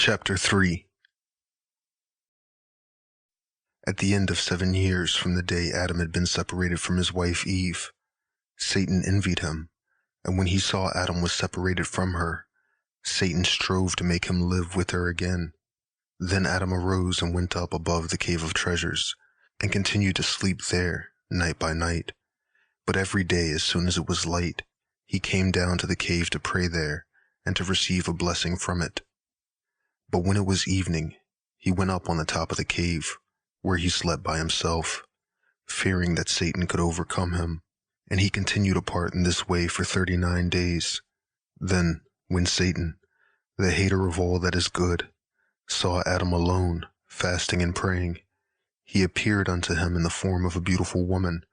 Chapter 3. At the end of 7 years from the day Adam had been separated from his wife Eve, Satan envied him, and when he saw Adam was separated from her, Satan strove to make him live with her again. Then Adam arose and went up above the cave of treasures, and continued to sleep there night by night. But every day, as soon as it was light, he came down to the cave to pray there, and to receive a blessing from it. But when it was evening, he went up on the top of the cave, where he slept by himself, fearing that Satan could overcome him, and he continued apart in this way for 39 days. Then, when Satan, the hater of all that is good, saw Adam alone, fasting and praying, he appeared unto him in the form of a beautiful woman,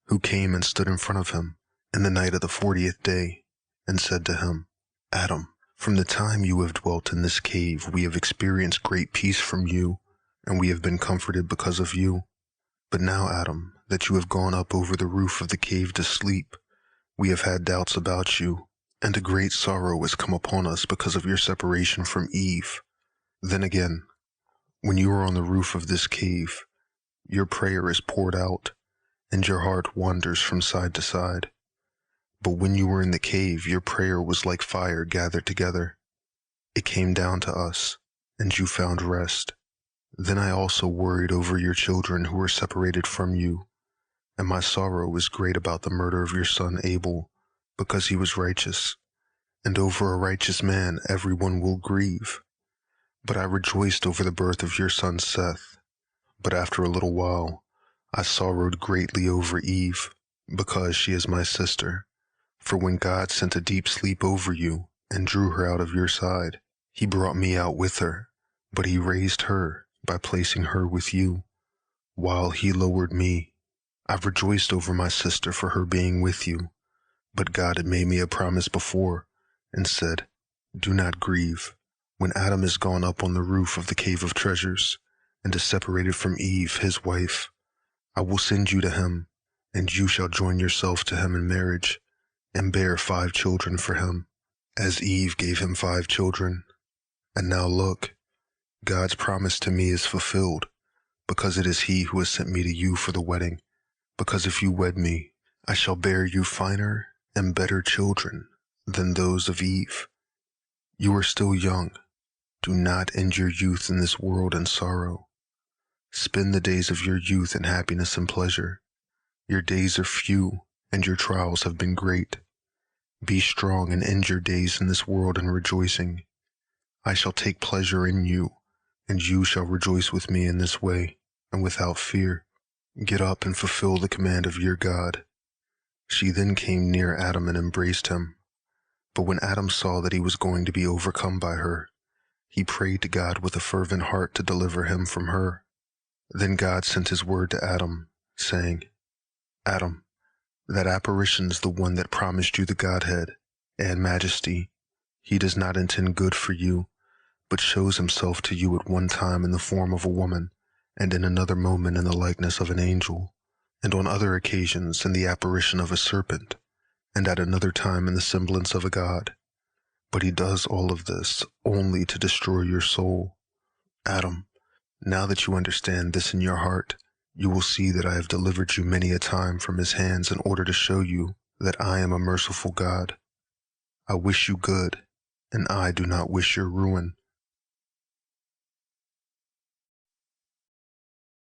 who came and stood in front of him in the night of the 40th day, and said to him, Adam, from the time you have dwelt in this cave, we have experienced great peace from you, and we have been comforted because of you. But now, Adam, that you have gone up over the roof of the cave to sleep, we have had doubts about you, and a great sorrow has come upon us because of your separation from Eve. Then again, when you are on the roof of this cave, your prayer is poured out, and your heart wanders from side to side. But when you were in the cave, your prayer was like fire gathered together. It came down to us, and you found rest. Then I also worried over your children who were separated from you, and my sorrow was great about the murder of your son Abel, because he was righteous, and over a righteous man everyone will grieve. But I rejoiced over the birth of your son Seth. But after a little while, I sorrowed greatly over Eve, because she is my sister. For when God sent a deep sleep over you and drew her out of your side, he brought me out with her, but he raised her by placing her with you, while he lowered me. I've rejoiced over my sister for her being with you, but God had made me a promise before, and said, Do not grieve. When Adam is gone up on the roof of the cave of treasures, and is separated from Eve, his wife, I will send you to him, and you shall join yourself to him in marriage, and bear 5 children for him, as Eve gave him 5 children. And now look, God's promise to me is fulfilled, because it is he who has sent me to you for the wedding. Because if you wed me, I shall bear you finer and better children than those of Eve. You are still young. Do not end your youth in this world in sorrow. Spend the days of your youth in happiness and pleasure. Your days are few, and your trials have been great. Be strong and end your days in this world in rejoicing. I shall take pleasure in you, and you shall rejoice with me in this way, and without fear. Get up and fulfill the command of your God. She then came near Adam and embraced him. But when Adam saw that he was going to be overcome by her, he prayed to God with a fervent heart to deliver him from her. Then God sent his word to Adam, saying, Adam, that apparition's the one that promised you the Godhead and majesty. He does not intend good for you, but shows himself to you at one time in the form of a woman, and in another moment in the likeness of an angel, and on other occasions in the apparition of a serpent, and at another time in the semblance of a god. But he does all of this only to destroy your soul. Adam, now that you understand this in your heart, you will see that I have delivered you many a time from his hands in order to show you that I am a merciful God. I wish you good, and I do not wish your ruin.